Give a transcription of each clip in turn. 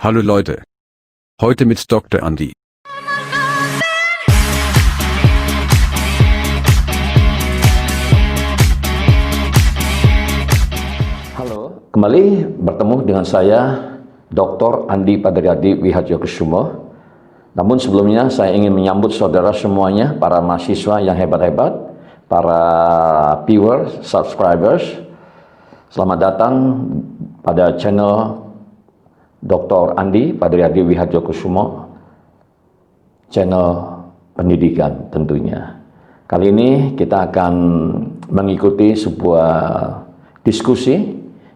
Hallo Leute. Heute mit Dr. Andi. Halo, kembali bertemu dengan saya Dr. Andi Padriadi Wihadjokusumo. Namun sebelumnya saya ingin menyambut saudara semuanya, para mahasiswa yang hebat-hebat, para viewers, subscribers. Selamat datang pada channel Dr. Andi Padriadi Wihadjokusumo, channel pendidikan tentunya. Kali ini kita akan mengikuti sebuah diskusi,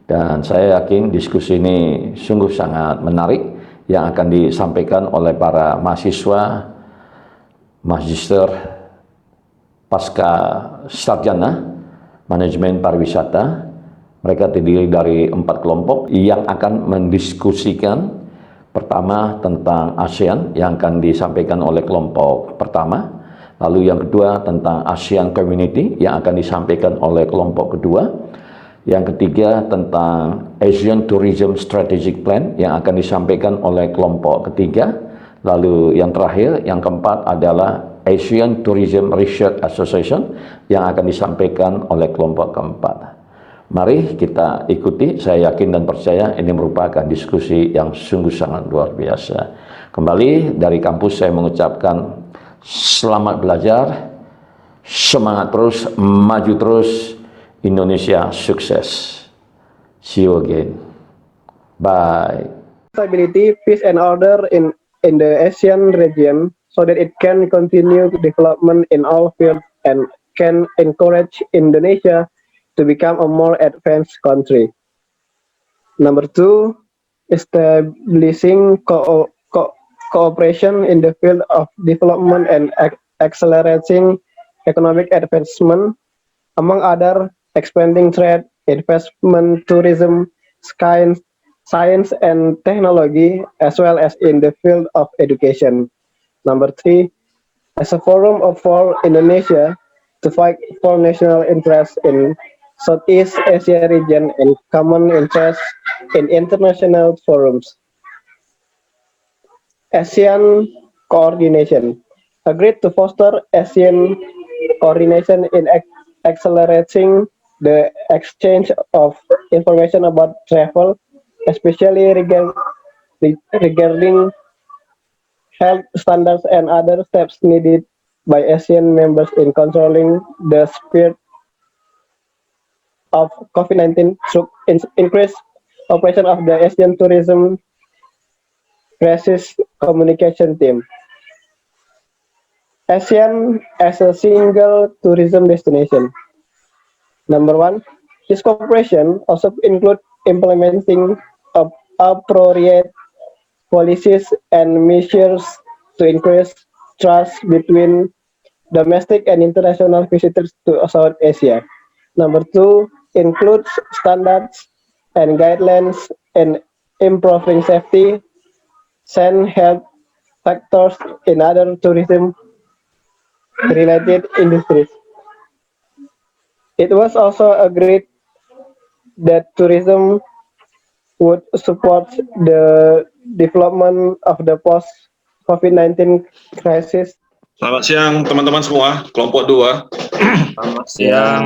dan saya yakin diskusi ini sungguh sangat menarik yang akan disampaikan oleh para mahasiswa magister pasca sarjana manajemen pariwisata. Mereka terdiri dari 4 kelompok yang akan mendiskusikan pertama tentang ASEAN yang akan disampaikan oleh kelompok pertama, lalu yang kedua tentang ASEAN Community yang akan disampaikan oleh kelompok kedua, yang ketiga tentang Asian Tourism Strategic Plan yang akan disampaikan oleh kelompok ketiga, lalu yang terakhir, yang keempat adalah Asian Tourism Research Association yang akan disampaikan oleh kelompok keempat. Mari kita ikuti, saya yakin dan percaya ini merupakan diskusi yang sungguh sangat luar biasa. Kembali dari kampus saya mengucapkan selamat belajar, semangat terus, maju terus, Indonesia sukses. See you again. Bye. Stability, peace and order in the ASEAN region so that it can continue development in all fields and can encourage Indonesia to become a more advanced country. Number 2, establishing cooperation in the field of development and accelerating economic advancement, among other expanding trade, investment, tourism, science and technology, as well as in the field of education. Number 3, as a forum for Indonesia to fight for national interests in Southeast Asia region and common interests in international forums. ASEAN coordination. Agreed to foster ASEAN coordination in accelerating the exchange of information about travel, especially regarding health standards and other steps needed by ASEAN members in controlling the spread of COVID-19 through increased operation of the ASEAN Tourism Crisis Communication Team. ASEAN as a single tourism destination. Number 1, this cooperation also include implementing appropriate policies and measures to increase trust between domestic and international visitors to South Asia. Number 2, includes standards and guidelines in improving safety, and health factors in other tourism-related industries. It was also agreed that tourism would support the development of the post-COVID-19 crisis. Selamat siang teman-teman semua, kelompok 2. Selamat siang.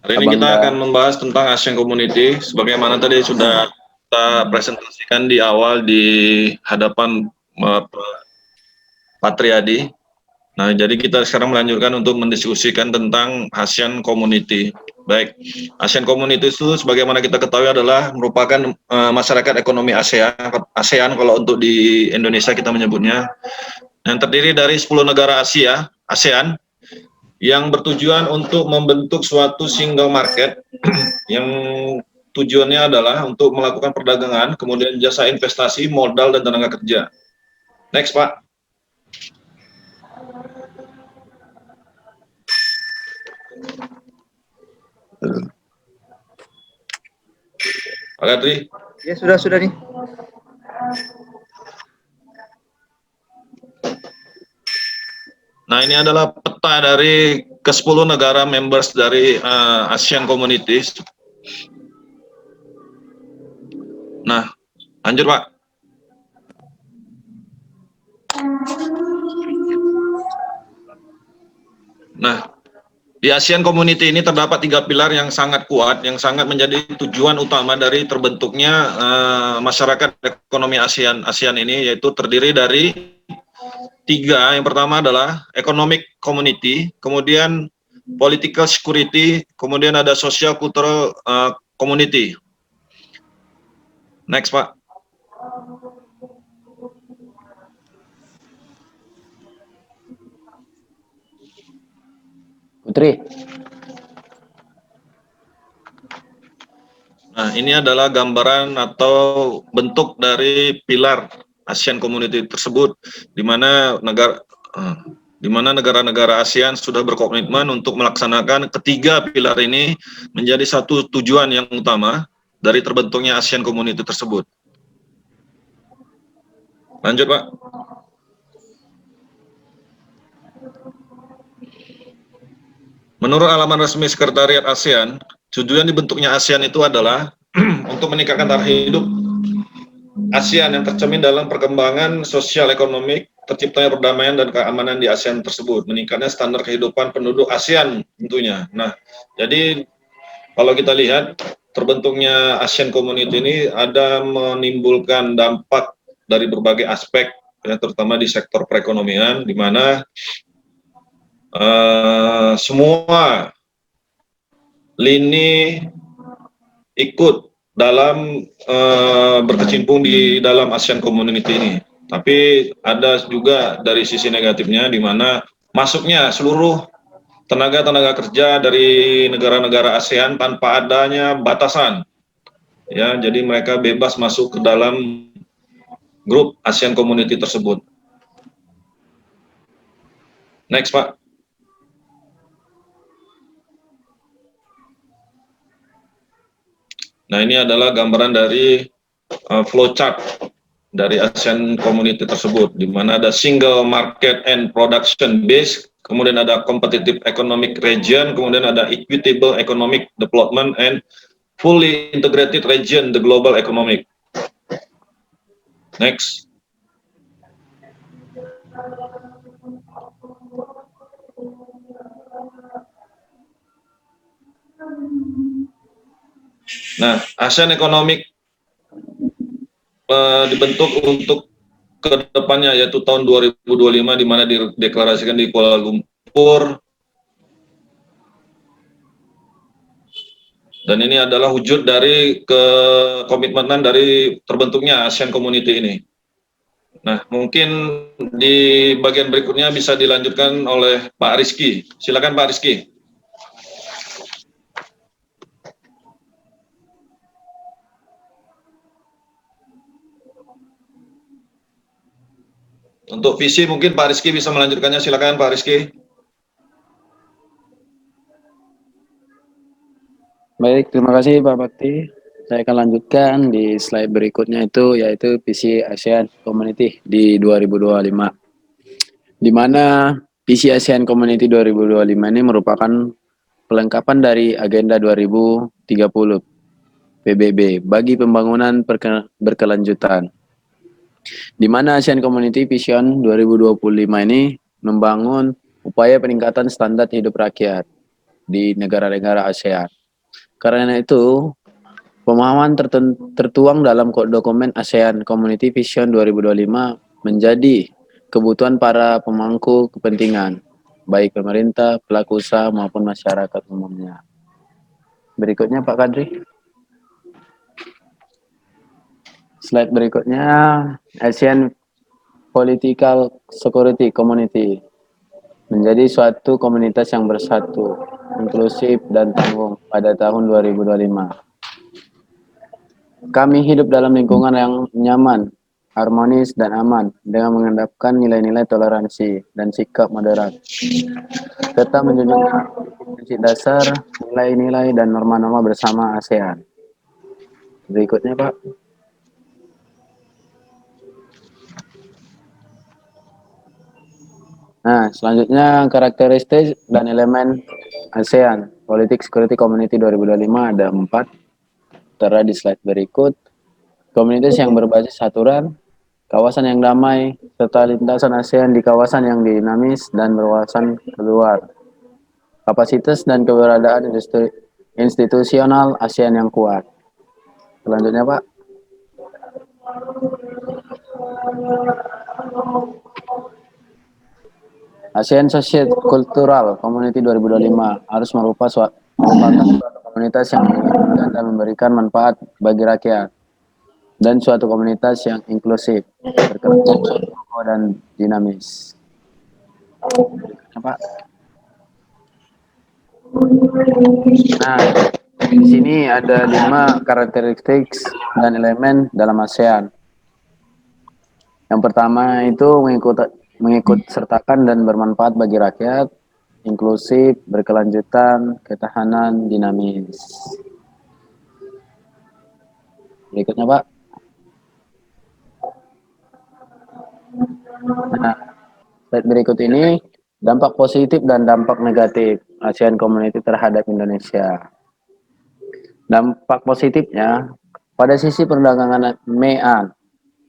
Hari ini kita akan membahas tentang ASEAN Community, sebagaimana tadi sudah kita presentasikan di awal di hadapan Pak Triadi. Nah, jadi kita sekarang melanjutkan untuk mendiskusikan tentang ASEAN Community. Baik, ASEAN Community itu sebagaimana kita ketahui adalah merupakan masyarakat ekonomi ASEAN kalau untuk di Indonesia kita menyebutnya, yang terdiri dari 10 negara ASEAN yang bertujuan untuk membentuk suatu single market yang tujuannya adalah untuk melakukan perdagangan, kemudian jasa investasi, modal, dan tenaga kerja. Next, Pak. Pak Gadri. Ya, sudah nih. Nah, ini adalah peta dari ke-10 negara members dari ASEAN Communities. Nah, lanjut Pak. Nah, di ASEAN Community ini terdapat 3 pilar yang sangat kuat, yang sangat menjadi tujuan utama dari terbentuknya masyarakat ekonomi ASEAN ini, yaitu terdiri dari 3. Yang pertama adalah Economic Community, kemudian Political Security, kemudian ada Social Cultural Community. Next, Pak. Putri. Nah, ini adalah gambaran atau bentuk dari pilar ASEAN Community tersebut, di mana negara-negara ASEAN sudah berkomitmen untuk melaksanakan ketiga pilar ini menjadi satu tujuan yang utama dari terbentuknya ASEAN Community tersebut. Lanjut, Pak. Menurut alaman resmi Sekretariat ASEAN, tujuan dibentuknya ASEAN itu adalah untuk meningkatkan taraf hidup ASEAN yang tercermin dalam perkembangan sosial ekonomi, terciptanya perdamaian dan keamanan di ASEAN tersebut, meningkatnya standar kehidupan penduduk ASEAN tentunya. Nah, jadi kalau kita lihat terbentuknya ASEAN Community ini ada menimbulkan dampak dari berbagai aspek, ya, terutama di sektor perekonomian, di mana semua lini ikut dalam berkecimpung di dalam ASEAN Community ini. Tapi ada juga dari sisi negatifnya, di mana masuknya seluruh tenaga kerja dari negara-negara ASEAN tanpa adanya batasan. Ya, jadi mereka bebas masuk ke dalam grup ASEAN Community tersebut. Next, Pak. Nah, ini adalah gambaran dari flowchart dari ASEAN Community tersebut, di mana ada single market and production base, kemudian ada competitive economic region, kemudian ada equitable economic development and fully integrated region, the global economic. Next. Nah, ASEAN Economic dibentuk untuk ke depannya, yaitu tahun 2025, di mana dideklarasikan di Kuala Lumpur. Dan ini adalah wujud dari komitmenan dari terbentuknya ASEAN Community ini. Nah, mungkin di bagian berikutnya bisa dilanjutkan oleh Pak Rizky. Silakan Pak Rizky. Untuk visi mungkin Pak Rizky bisa melanjutkannya, silakan Pak Rizky. Baik, terima kasih Pak Bakti. Saya akan lanjutkan di slide berikutnya yaitu visi ASEAN Community di 2025. Di mana visi ASEAN Community 2025 ini merupakan pelengkapan dari Agenda 2030 PBB bagi pembangunan berkelanjutan. Di mana ASEAN Community Vision 2025 ini membangun upaya peningkatan standar hidup rakyat di negara-negara ASEAN. Karena itu, pemahaman tertuang dalam dokumen ASEAN Community Vision 2025 menjadi kebutuhan para pemangku kepentingan, baik pemerintah, pelaku usaha maupun masyarakat umumnya. Berikutnya Pak Kadri. Slide berikutnya, ASEAN Political Security Community menjadi suatu komunitas yang bersatu, inklusif, dan tanggung pada tahun 2025. Kami hidup dalam lingkungan yang nyaman, harmonis, dan aman dengan mengendapkan nilai-nilai toleransi dan sikap moderat, serta menjunjung prinsip dasar, nilai-nilai, dan norma-norma bersama ASEAN. Berikutnya, Pak. Nah, selanjutnya karakteristik dan elemen ASEAN Politics Security Community 2025 ada 4. Tertera di slide berikut. Komunitas yang berbasis aturan, kawasan yang damai, serta lintasan ASEAN di kawasan yang dinamis dan berwawasan keluar. Kapasitas dan keberadaan institusional ASEAN yang kuat. Selanjutnya, Pak. ASEAN Society Cultural Community 2025 harus merupakan suatu komunitas yang menginginkan dan memberikan manfaat bagi rakyat, dan suatu komunitas yang inklusif, berkelompok dan dinamis. Pak. Nah, di sini ada 5 karakteristik dan elemen dalam ASEAN. Yang pertama itu mengikut sertakan dan bermanfaat bagi rakyat, inklusif, berkelanjutan, ketahanan, dinamis. Berikutnya, Pak. Nah, slide berikut ini dampak positif dan dampak negatif ASEAN Community terhadap Indonesia. Dampak positifnya, pada sisi perdagangan MEA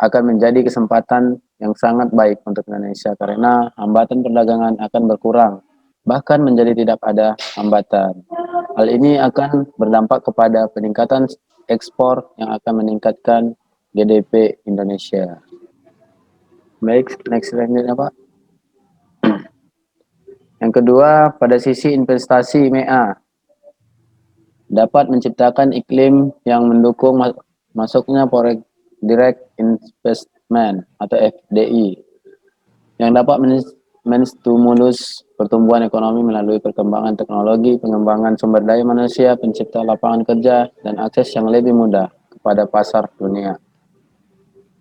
akan menjadi kesempatan yang sangat baik untuk Indonesia karena hambatan perdagangan akan berkurang, bahkan menjadi tidak ada hambatan. Hal ini akan berdampak kepada peningkatan ekspor yang akan meningkatkan GDP Indonesia. Baik, next selanjutnya, Pak. Yang kedua, pada sisi investasi MEA dapat menciptakan iklim yang mendukung masuknya foreign direct investment atau FDI yang dapat menstimulus pertumbuhan ekonomi melalui perkembangan teknologi, pengembangan sumber daya manusia, pencipta lapangan kerja, dan akses yang lebih mudah kepada pasar dunia.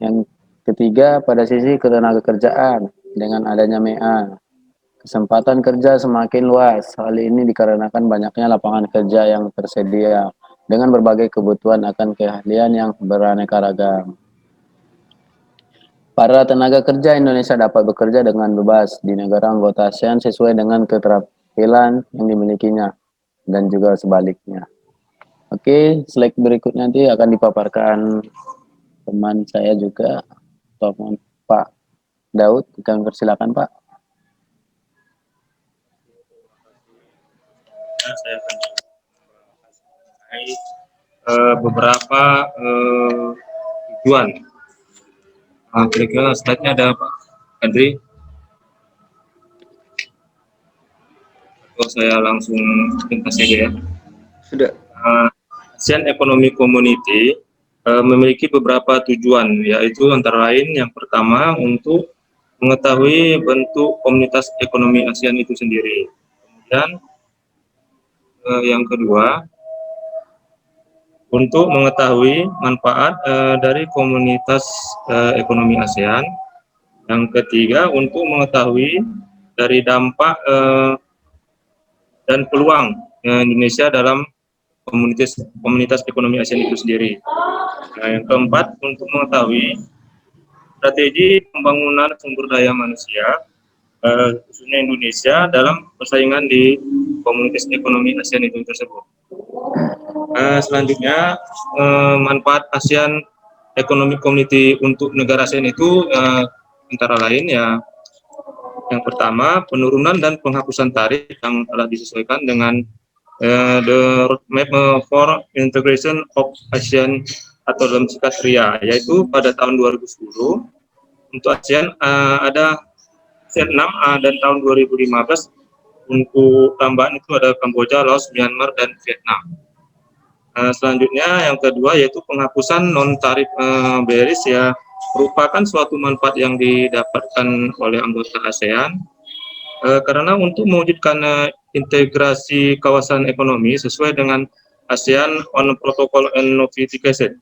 Yang ketiga, pada sisi ketenagakerjaan dengan adanya MEA, kesempatan kerja semakin luas. Hal ini dikarenakan banyaknya lapangan kerja yang tersedia dengan berbagai kebutuhan akan keahlian yang beraneka ragam. Para tenaga kerja Indonesia dapat bekerja dengan bebas di negara anggota ASEAN sesuai dengan keterampilan yang dimilikinya dan juga sebaliknya. Oke, slide berikutnya nanti akan dipaparkan teman saya juga, teman Pak Daud. Kami persilakan, Pak. Saya akan beberapa tujuan. Kira-kira slide-nya ada Pak Andri? Atau saya langsung pintas saja ya? Sudah. ASEAN Economic Community memiliki beberapa tujuan, yaitu antara lain yang pertama untuk mengetahui bentuk komunitas ekonomi ASEAN itu sendiri. Kemudian yang kedua, untuk mengetahui manfaat dari komunitas ekonomi ASEAN. Yang ketiga, untuk mengetahui dari dampak dan peluang Indonesia dalam komunitas ekonomi ASEAN itu sendiri. Nah, yang keempat, untuk mengetahui strategi pembangunan sumber daya manusia, khususnya Indonesia dalam persaingan di komunitas ekonomi ASEAN itu tersebut. Selanjutnya, manfaat ASEAN Economic Community untuk negara ASEAN itu antara lain ya, yang pertama penurunan dan penghapusan tarif yang telah disesuaikan dengan the roadmap for integration of ASEAN atau dalam singkat RIA, yaitu pada tahun 2010 untuk ASEAN ada ASEAN 6 dan tahun 2015 untuk tambahan itu ada Kamboja, Laos, Myanmar, dan Vietnam. Selanjutnya yang kedua yaitu penghapusan non tarif beris ya, merupakan suatu manfaat yang didapatkan oleh anggota ASEAN karena untuk mewujudkan integrasi kawasan ekonomi sesuai dengan ASEAN on Protocol and Notification.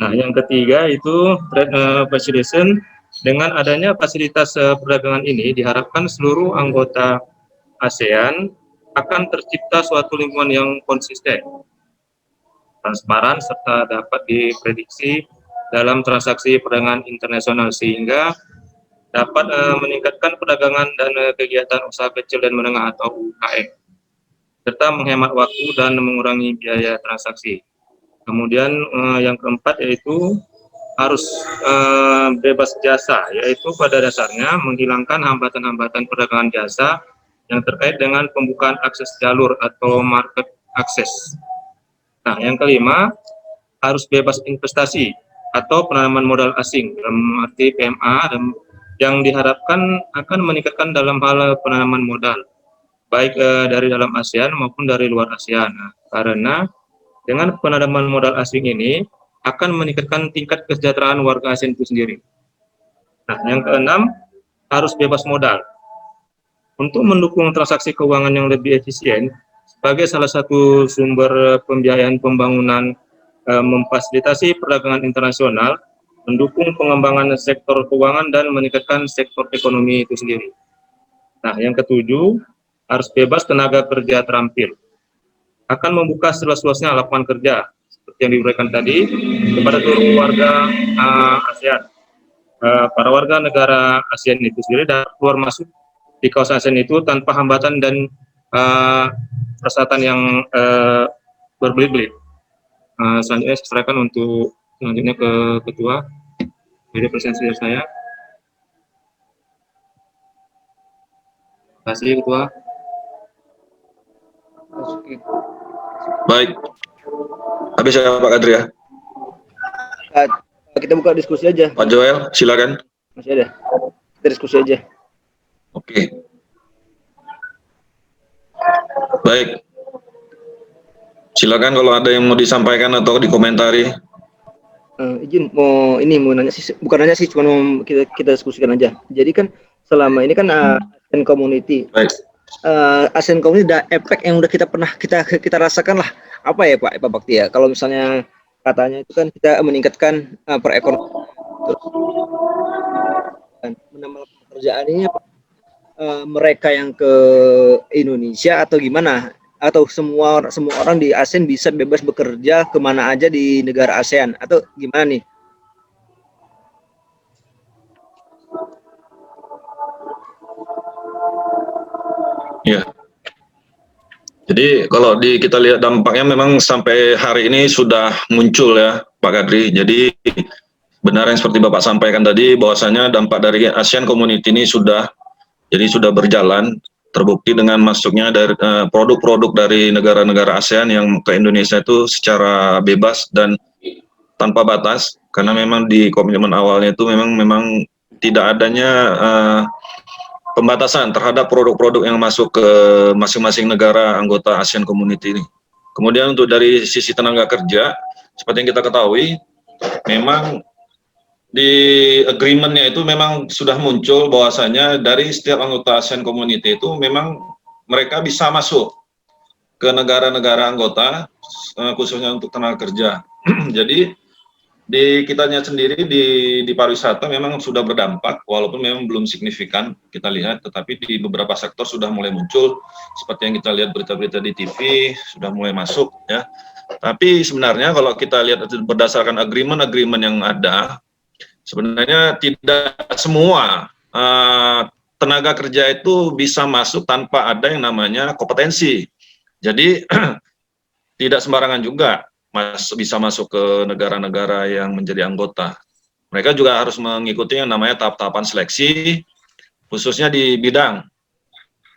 Nah, yang ketiga itu trade facilitation. Dengan adanya fasilitas perdagangan ini diharapkan seluruh anggota ASEAN akan tercipta suatu lingkungan yang konsisten, transparan, serta dapat diprediksi dalam transaksi perdagangan internasional sehingga dapat meningkatkan perdagangan dan kegiatan usaha kecil dan menengah atau UKM, serta menghemat waktu dan mengurangi biaya transaksi. Kemudian yang keempat yaitu harus bebas jasa, yaitu pada dasarnya menghilangkan hambatan-hambatan perdagangan jasa yang terkait dengan pembukaan akses jalur atau market akses. Nah, yang kelima, harus bebas investasi atau penanaman modal asing dalam arti PMA yang diharapkan akan meningkatkan dalam hal penanaman modal, baik dari dalam ASEAN maupun dari luar ASEAN. Nah, karena dengan penanaman modal asing ini akan meningkatkan tingkat kesejahteraan warga ASEAN itu sendiri. Nah, yang keenam, harus bebas modal. Untuk mendukung transaksi keuangan yang lebih efisien, sebagai salah satu sumber pembiayaan pembangunan, memfasilitasi perdagangan internasional, mendukung pengembangan sektor keuangan dan meningkatkan sektor ekonomi itu sendiri. Nah, yang ketujuh, harus bebas tenaga kerja terampil. Akan membuka seluas-luasnya lapangan kerja, seperti yang diberikan tadi, kepada seluruh warga ASEAN. Para warga negara ASEAN itu sendiri dapat keluar masuk di kawasan ASEAN itu tanpa hambatan dan persyaratan yang berbelit-belit. Selanjutnya saya serahkan untuk selanjutnya ke ketua. Jadi presentasi saya. Terima kasih ketua. Baik. Habis ya Pak Kadri ya. Kita buka diskusi aja. Pak Joel, silakan. Masih ada. Kita diskusi aja. Oke. Baik. Silakan kalau ada yang mau disampaikan atau dikomentari. Izin mau nanya sih, bukan nanya sih, cuma mau kita diskusikan aja. Jadi kan selama ini kan ASEAN Community. Baik. ASEAN Community ada efek yang udah kita rasakan lah. Apa ya Pak Bakti ya? Kalau misalnya katanya itu kan kita meningkatkan perekonomian, menambah pekerjaan ini apa? Mereka yang ke Indonesia atau gimana? Atau semua orang di ASEAN bisa bebas bekerja kemana aja di negara ASEAN atau gimana nih? Ya. Jadi kalau kita lihat dampaknya memang sampai hari ini sudah muncul ya Pak Kadri. Jadi benar yang seperti Bapak sampaikan tadi bahwasanya dampak dari ASEAN Community ini sudah berjalan, terbukti dengan masuknya dari produk-produk dari negara-negara ASEAN yang ke Indonesia itu secara bebas dan tanpa batas, karena memang di komitmen awalnya itu memang tidak adanya pembatasan terhadap produk-produk yang masuk ke masing-masing negara anggota ASEAN Community ini. Kemudian untuk dari sisi tenaga kerja, seperti yang kita ketahui, memang di agreement-nya itu memang sudah muncul bahwasanya dari setiap anggota ASEAN Community itu memang mereka bisa masuk ke negara-negara anggota, khususnya untuk tenaga kerja. Jadi di kitanya sendiri di pariwisata memang sudah berdampak, walaupun memang belum signifikan kita lihat, tetapi di beberapa sektor sudah mulai muncul, seperti yang kita lihat berita-berita di TV sudah mulai masuk ya. Tapi sebenarnya kalau kita lihat berdasarkan agreement yang ada, sebenarnya tidak semua tenaga kerja itu bisa masuk tanpa ada yang namanya kompetensi. Jadi tidak sembarangan juga bisa masuk ke negara-negara yang menjadi anggota. Mereka juga harus mengikuti yang namanya tahap-tahapan seleksi, khususnya di bidang.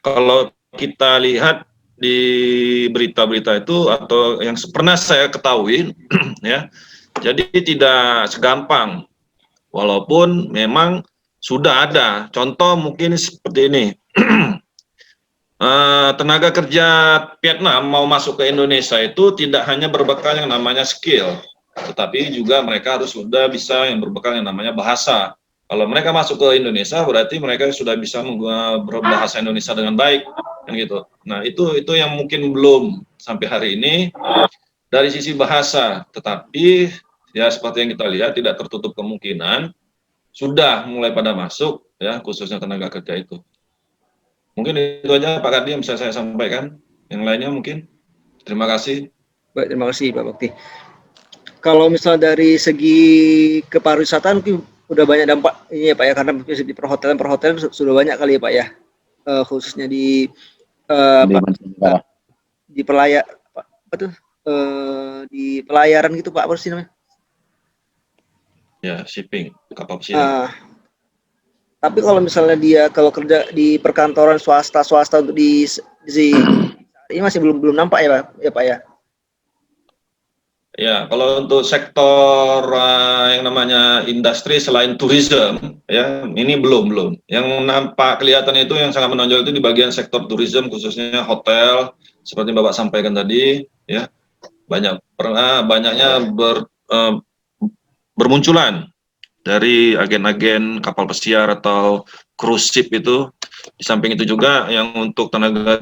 Kalau kita lihat di berita-berita itu atau yang pernah saya ketahui, ya, jadi tidak segampang. Walaupun memang sudah ada contoh mungkin seperti ini. Tenaga kerja Vietnam mau masuk ke Indonesia itu tidak hanya berbekal yang namanya skill, tetapi juga mereka harus sudah bisa yang berbekal yang namanya bahasa. Kalau mereka masuk ke Indonesia berarti mereka sudah bisa berbahasa Indonesia dengan baik, kan gitu. Nah itu yang mungkin belum sampai hari ini dari sisi bahasa, tetapi ya seperti yang kita lihat tidak tertutup kemungkinan sudah mulai pada masuk ya, khususnya tenaga kerja itu. Mungkin itu aja Pak Kardi yang bisa saya sampaikan. Yang lainnya mungkin. Terima kasih. Baik, terima kasih Pak Bakti. Kalau misalnya dari segi kepariwisataan mungkin udah banyak dampak ini ya Pak ya, karena di perhotelan sudah banyak kali ya Pak ya, khususnya di di pelayaran gitu Pak, apa sih namanya? Ya, shipping kapal pesiar. Tapi kalau misalnya dia kalau kerja di perkantoran swasta untuk ini masih belum nampak ya Pak ya Pak ya. Ya, kalau untuk sektor yang namanya industri selain tourism, ya ini belum. Yang nampak kelihatan itu yang sangat menonjol itu di bagian sektor tourism, khususnya hotel, seperti Bapak sampaikan tadi, ya banyaknya bermunculan dari agen-agen kapal pesiar atau cruise ship itu. Di samping itu juga yang untuk tenaga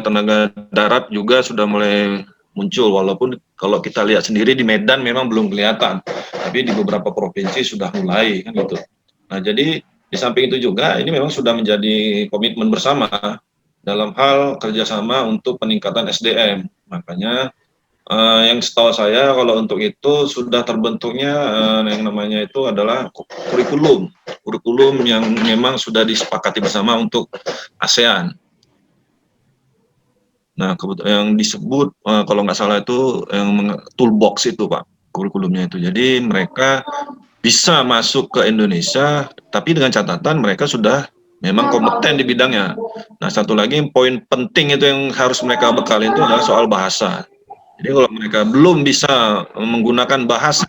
darat juga sudah mulai muncul, walaupun kalau kita lihat sendiri di Medan memang belum kelihatan, tapi di beberapa provinsi sudah mulai kan gitu. Nah, jadi di samping itu juga ini memang sudah menjadi komitmen bersama dalam hal kerjasama untuk peningkatan SDM. Makanya yang setahu saya kalau untuk itu sudah terbentuknya yang namanya itu adalah kurikulum yang memang sudah disepakati bersama untuk ASEAN. Nah, yang disebut kalau nggak salah itu yang toolbox itu Pak, kurikulumnya itu. Jadi mereka bisa masuk ke Indonesia, tapi dengan catatan mereka sudah memang kompeten di bidangnya. Nah, satu lagi poin penting itu yang harus mereka bekali itu adalah soal bahasa. Jadi kalau mereka belum bisa menggunakan bahasa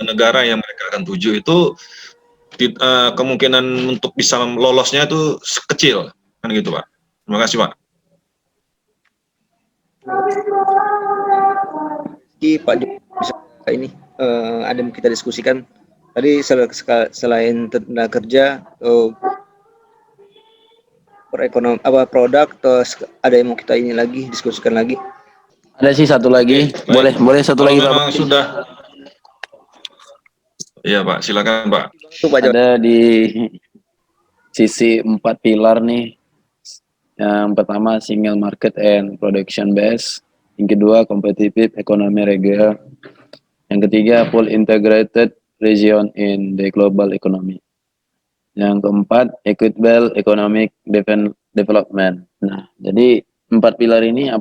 negara yang mereka akan tuju itu kemungkinan untuk bisa lolosnya itu kecil, kan gitu Pak. Terima kasih Pak. Pak bisa ini ada yang kita diskusikan tadi selain tenaga kerja perekonomian produk terus ada yang mau kita ini lagi diskusikan lagi. Ada sih satu lagi. Baik. Boleh satu Kalau lagi memang Pak. sudah. Iya Pak, silakan Pak. Ada di sisi 4 pilar nih. Yang pertama single market and production base. Yang kedua competitive economy region. Yang ketiga full integrated region in the global economy. Yang keempat equitable economic development. Nah, jadi 4 pilar ini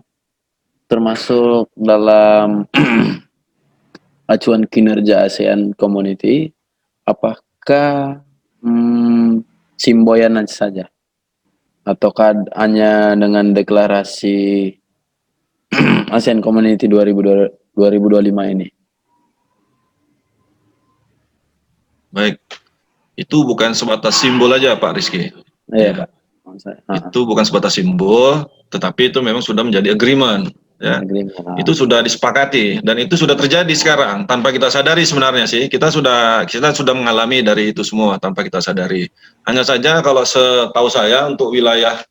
termasuk dalam acuan kinerja ASEAN Community. Apakah simboyan saja ataukah hanya dengan deklarasi ASEAN Community 2025 ini? Baik, itu bukan sebatas simbol aja Pak Rizky. Iya, Pak. Itu bukan sebatas simbol, tetapi itu memang sudah menjadi agreement. Ya, itu sudah disepakati dan itu sudah terjadi sekarang tanpa kita sadari sebenarnya sih kita sudah mengalami dari itu semua tanpa kita sadari. Hanya saja kalau setahu saya untuk wilayah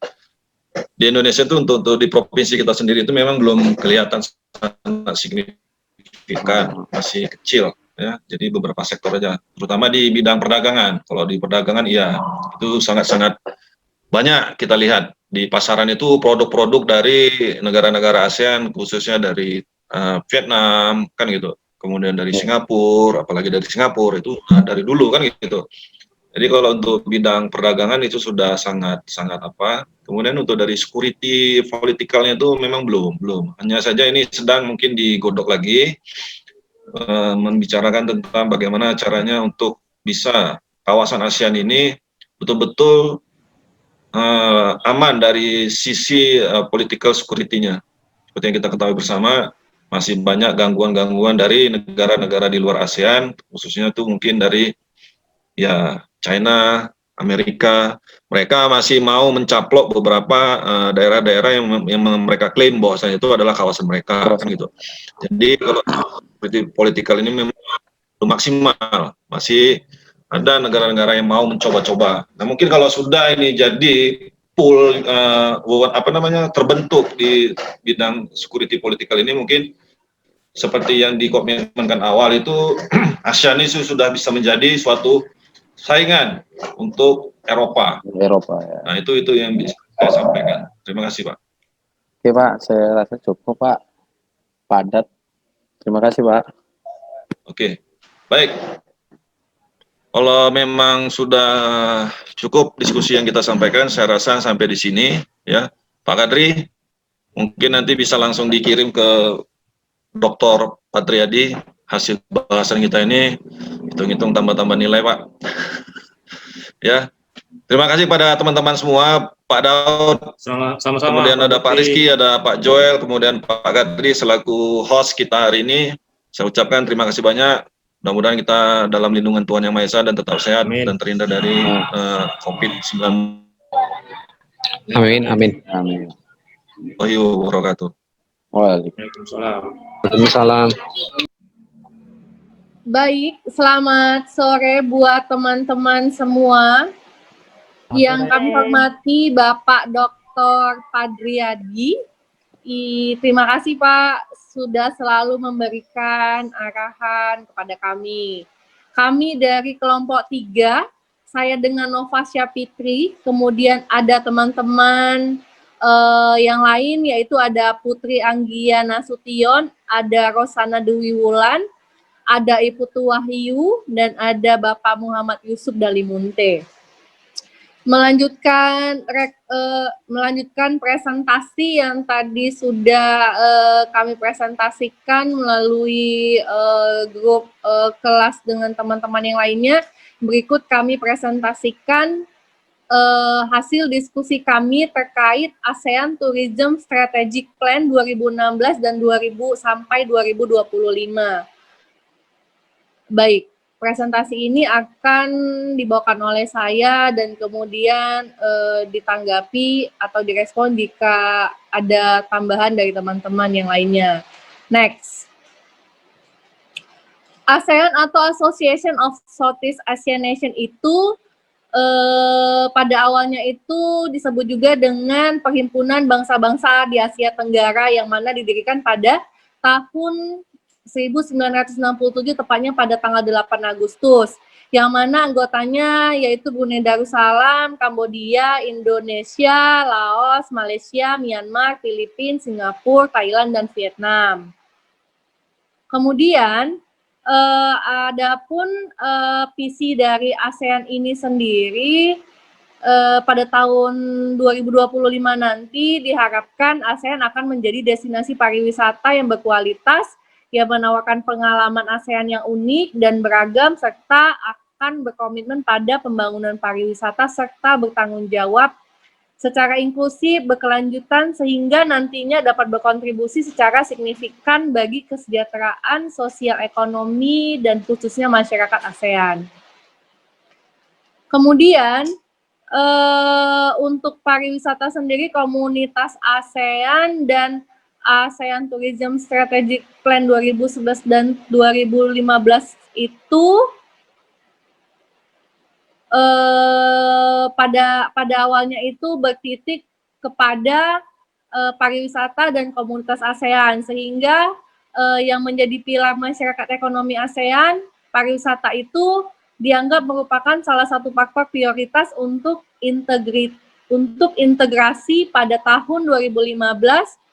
di Indonesia itu untuk di provinsi kita sendiri itu memang belum kelihatan sangat signifikan, masih kecil ya. Jadi beberapa sektor aja, terutama di bidang perdagangan. Kalau di perdagangan iya itu sangat-sangat banyak kita lihat di pasaran itu produk-produk dari negara-negara ASEAN, khususnya dari Vietnam kan gitu, kemudian dari Singapura, apalagi dari Singapura itu dari dulu kan gitu. Jadi kalau untuk bidang perdagangan itu sudah sangat apa. Kemudian untuk dari security politikalnya itu memang belum. Hanya saja ini sedang mungkin digodok lagi, membicarakan tentang bagaimana caranya untuk bisa kawasan ASEAN ini betul-betul aman dari sisi political security-nya. Seperti yang kita ketahui bersama, masih banyak gangguan-gangguan dari negara-negara di luar ASEAN, khususnya itu mungkin dari ya China, Amerika. Mereka masih mau mencaplok beberapa daerah-daerah yang mereka klaim bahwasanya itu adalah kawasan mereka, kan gitu. Jadi kalau politikal ini memang belum maksimal, masih ada negara-negara yang mau mencoba-coba. Nah, mungkin kalau sudah ini jadi pool terbentuk di bidang security politikal ini, mungkin seperti yang dikomitmenkan awal itu ASEAN ini sudah bisa menjadi suatu saingan untuk Eropa ya. Nah, itu yang bisa saya sampaikan. Terima kasih Pak. Oke Pak, saya rasa cukup Pak, padat. Terima kasih Pak. Oke, baik. Kalau memang sudah cukup diskusi yang kita sampaikan, saya rasa sampai di sini ya. Pak Kadri, mungkin nanti bisa langsung dikirim ke Dr. Patriadi hasil bahasan kita ini hitung-hitung tambah-tambah nilai, Pak. Ya, terima kasih pada teman-teman semua, Pak Daud, Sama-sama. kemudian Pak ada Pak Bakti. Rizky, ada Pak Joel, kemudian Pak Gadri selaku host kita hari ini. Saya ucapkan terima kasih banyak. Mudah-mudahan kita dalam lindungan Tuhan Yang Maha Esa dan tetap sehat Amin. dan terhindar dari COVID-19. Amin, amin. Amin. Wabarakatuh. Waalaikumsalam. Waalaikumsalam. Baik, selamat sore buat teman-teman semua. Yang kami hormati Bapak Dr. Padriadi. Terima kasih Pak sudah selalu memberikan arahan kepada kami. Kami dari kelompok 3, saya dengan Nova Syafitri, kemudian ada teman-teman yang lain yaitu ada Putri Anggia Nasution, ada Rosana Dewi Wulan, ada Ibu Wahyu, dan ada Bapak Muhammad Yusuf Dalimunte. Melanjutkan presentasi yang tadi sudah kami presentasikan melalui grup kelas dengan teman-teman yang lainnya. Berikut kami presentasikan hasil diskusi kami terkait ASEAN Tourism Strategic Plan 2016 dan sampai 2025. Baik, presentasi ini akan dibawakan oleh saya dan kemudian ditanggapi atau direspon jika ada tambahan dari teman-teman yang lainnya. Next. ASEAN atau Association of Southeast Asian Nation itu pada awalnya itu disebut juga dengan Perhimpunan Bangsa-Bangsa di Asia Tenggara yang mana didirikan pada tahun 1967, tepatnya pada tanggal 8 Agustus, yang mana anggotanya yaitu Brunei Darussalam, Kambodia, Indonesia, Laos, Malaysia, Myanmar, Filipina, Singapura, Thailand, dan Vietnam. Kemudian, adapun visi dari ASEAN ini sendiri pada tahun 2025 nanti diharapkan ASEAN akan menjadi destinasi pariwisata yang berkualitas, yang menawarkan pengalaman ASEAN yang unik dan beragam, serta akan berkomitmen pada pembangunan pariwisata serta bertanggung jawab secara inklusif, berkelanjutan, sehingga nantinya dapat berkontribusi secara signifikan bagi kesejahteraan sosial ekonomi dan khususnya masyarakat ASEAN. Kemudian, untuk pariwisata sendiri, komunitas ASEAN dan ASEAN Tourism Strategic Plan 2011 dan 2015 itu pada awalnya itu bertitik kepada pariwisata dan komunitas ASEAN, sehingga yang menjadi pilar masyarakat ekonomi ASEAN, pariwisata itu dianggap merupakan salah satu faktor prioritas untuk integrasi pada tahun 2015.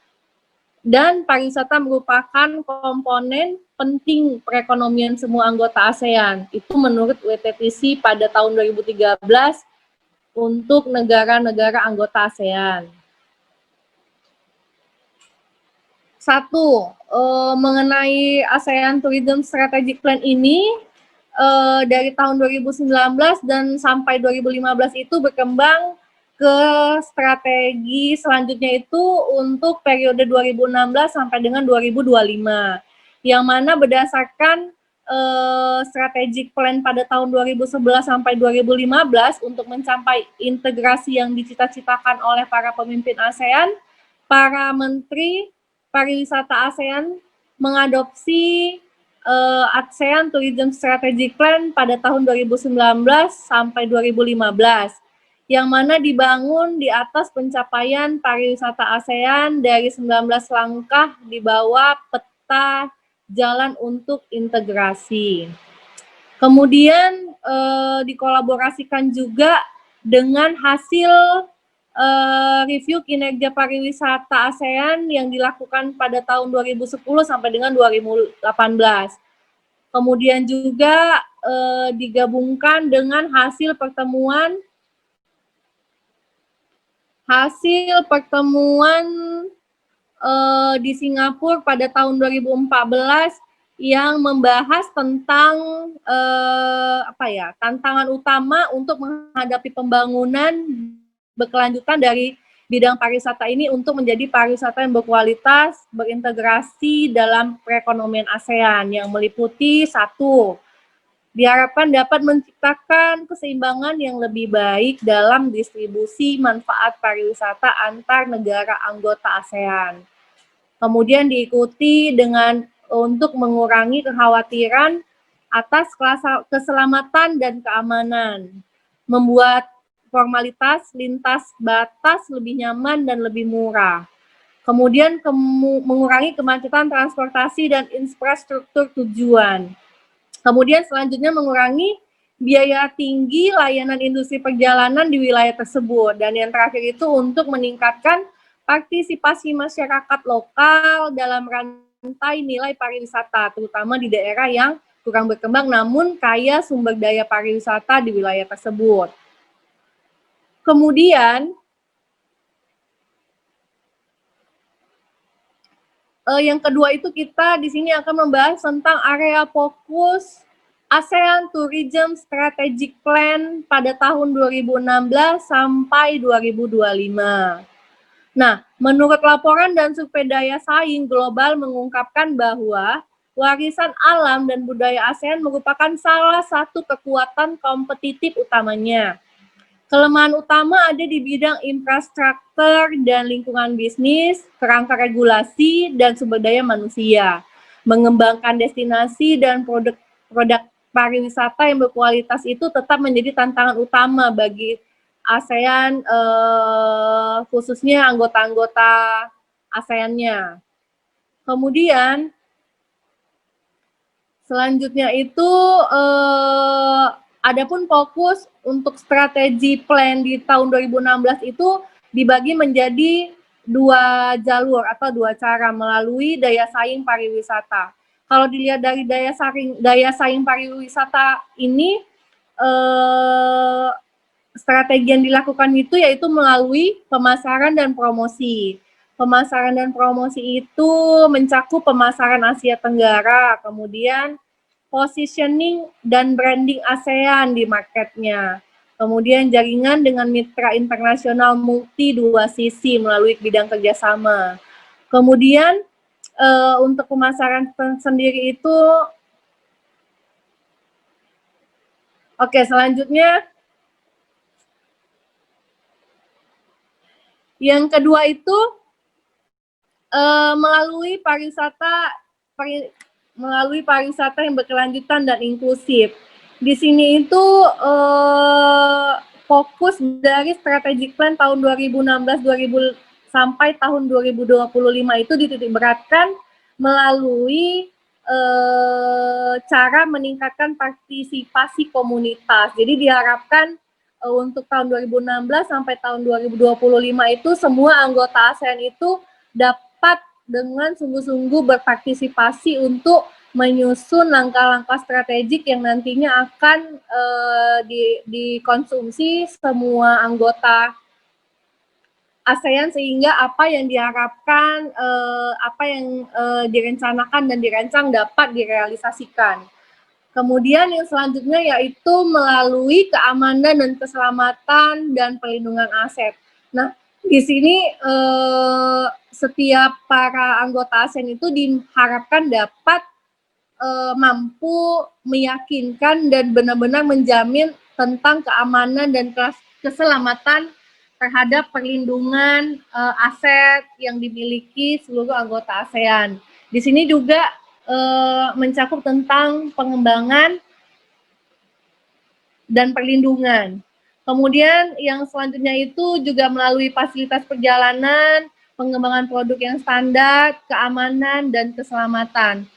Dan pariwisata merupakan komponen penting perekonomian semua anggota ASEAN. Itu menurut WTTC pada tahun 2013 untuk negara-negara anggota ASEAN. Satu, mengenai ASEAN Tourism Strategic Plan ini, dari tahun 2019 dan sampai 2015 itu berkembang ke strategi selanjutnya itu untuk periode 2016 sampai dengan 2025, yang mana berdasarkan strategic plan pada tahun 2011 sampai 2015 untuk mencapai integrasi yang dicita-citakan oleh para pemimpin ASEAN, para menteri pariwisata ASEAN mengadopsi ASEAN Tourism Strategic Plan pada tahun 2019 sampai 2015. Yang mana dibangun di atas pencapaian pariwisata ASEAN dari 19 langkah di bawah peta jalan untuk integrasi. Kemudian dikolaborasikan juga dengan hasil review kinerja pariwisata ASEAN yang dilakukan pada tahun 2010 sampai dengan 2018. Kemudian juga digabungkan dengan hasil pertemuan di Singapura pada tahun 2014 yang membahas tentang tantangan utama untuk menghadapi pembangunan berkelanjutan dari bidang pariwisata ini untuk menjadi pariwisata yang berkualitas, berintegrasi dalam perekonomian ASEAN yang meliputi satu, diharapkan dapat menciptakan keseimbangan yang lebih baik dalam distribusi manfaat pariwisata antar negara anggota ASEAN. Kemudian diikuti dengan untuk mengurangi kekhawatiran atas keselamatan dan keamanan, membuat formalitas lintas batas lebih nyaman dan lebih murah. Kemudian mengurangi kemacetan transportasi dan infrastruktur tujuan. Kemudian selanjutnya mengurangi biaya tinggi layanan industri perjalanan di wilayah tersebut. Dan yang terakhir itu untuk meningkatkan partisipasi masyarakat lokal dalam rantai nilai pariwisata, terutama di daerah yang kurang berkembang namun kaya sumber daya pariwisata di wilayah tersebut. Kemudian, yang kedua itu kita di sini akan membahas tentang area fokus ASEAN Tourism Strategic Plan pada tahun 2016 sampai 2025. Nah, menurut laporan dan survei daya saing global mengungkapkan bahwa warisan alam dan budaya ASEAN merupakan salah satu kekuatan kompetitif utamanya. Kelemahan utama ada di bidang infrastruktur dan lingkungan bisnis, kerangka regulasi, dan sumber daya manusia. Mengembangkan destinasi dan produk pariwisata yang berkualitas itu tetap menjadi tantangan utama bagi ASEAN, khususnya anggota-anggota ASEAN-nya. Kemudian, selanjutnya itu adapun fokus untuk strategi plan di tahun 2016 itu dibagi menjadi dua jalur atau dua cara melalui daya saing pariwisata. Kalau dilihat dari daya saing pariwisata ini, strategi yang dilakukan itu yaitu melalui pemasaran dan promosi. Pemasaran dan promosi itu mencakup pemasaran Asia Tenggara, kemudian positioning dan branding ASEAN di marketnya. Kemudian jaringan dengan mitra internasional multi dua sisi melalui bidang kerjasama. Kemudian untuk pemasaran sendiri itu, selanjutnya yang kedua itu melalui pariwisata yang berkelanjutan dan inklusif. Di sini itu fokus dari strategic plan tahun 2016 sampai tahun 2025 itu dititikberatkan melalui cara meningkatkan partisipasi komunitas. Jadi diharapkan untuk tahun 2016 sampai tahun 2025 itu semua anggota ASEAN itu dapat dengan sungguh-sungguh berpartisipasi untuk menyusun langkah-langkah strategik yang nantinya akan dikonsumsi semua anggota ASEAN, sehingga apa yang diharapkan, apa yang direncanakan dan dirancang dapat direalisasikan. Kemudian yang selanjutnya yaitu melalui keamanan dan keselamatan dan perlindungan aset. Nah, di sini setiap para anggota ASEAN itu diharapkan dapat mampu meyakinkan dan benar-benar menjamin tentang keamanan dan keselamatan terhadap perlindungan aset yang dimiliki seluruh anggota ASEAN. Di sini juga mencakup tentang pengembangan dan perlindungan. Kemudian yang selanjutnya itu juga melalui fasilitas perjalanan, pengembangan produk yang standar, keamanan, dan keselamatan.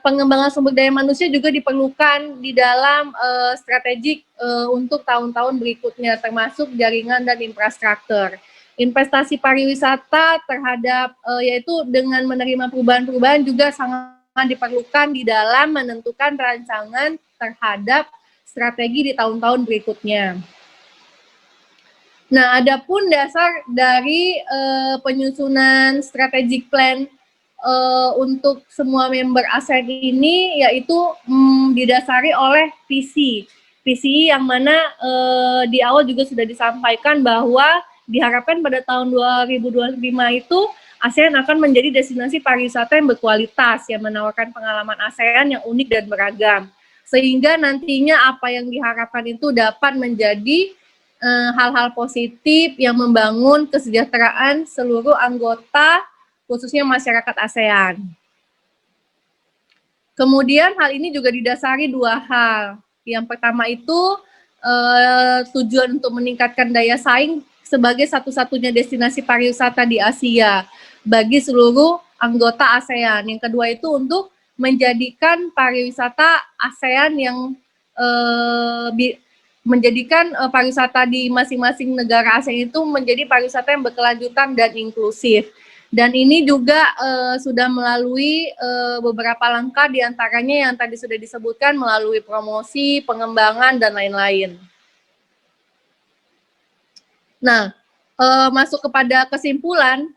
Pengembangan sumber daya manusia juga diperlukan di dalam strategik untuk tahun-tahun berikutnya, termasuk jaringan dan infrastruktur. Investasi pariwisata terhadap yaitu dengan menerima perubahan-perubahan juga sangat diperlukan di dalam menentukan rancangan terhadap strategi di tahun-tahun berikutnya. Nah, adapun dasar dari penyusunan strategic plan untuk semua member ASEAN ini yaitu didasari oleh visi yang mana di awal juga sudah disampaikan bahwa diharapkan pada tahun 2025 itu ASEAN akan menjadi destinasi pariwisata yang berkualitas yang menawarkan pengalaman ASEAN yang unik dan beragam, sehingga nantinya apa yang diharapkan itu dapat menjadi hal-hal positif yang membangun kesejahteraan seluruh anggota, khususnya masyarakat ASEAN. Kemudian hal ini juga didasari dua hal. Yang pertama itu tujuan untuk meningkatkan daya saing sebagai satu-satunya destinasi pariwisata di Asia bagi seluruh anggota ASEAN. Yang kedua itu untuk menjadikan pariwisata ASEAN yang menjadikan pariwisata di masing-masing negara ASEAN itu menjadi pariwisata yang berkelanjutan dan inklusif. Dan ini juga sudah melalui beberapa langkah, diantaranya yang tadi sudah disebutkan melalui promosi, pengembangan, dan lain-lain. Nah, masuk kepada kesimpulan,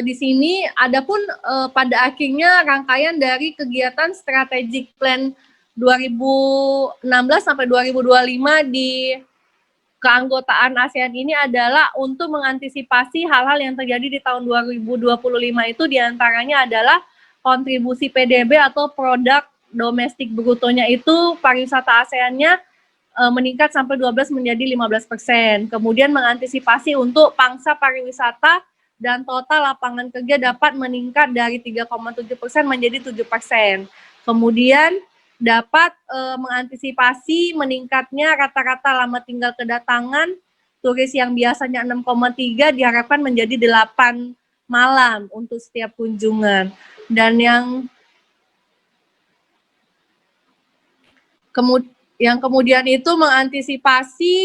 di sini adapun pada akhirnya rangkaian dari kegiatan Strategic Plan 2016 sampai 2025 di keanggotaan ASEAN ini adalah untuk mengantisipasi hal-hal yang terjadi di tahun 2025 itu diantaranya adalah kontribusi PDB atau produk domestik brutonya itu pariwisata ASEAN-nya meningkat sampai 12 menjadi 15%. Kemudian mengantisipasi untuk pangsa pariwisata dan total lapangan kerja dapat meningkat dari 3,7% menjadi 7%. Kemudian dapat mengantisipasi meningkatnya rata-rata lama tinggal kedatangan turis yang biasanya 6,3 diharapkan menjadi 8 malam untuk setiap kunjungan. Dan yang kemudian itu mengantisipasi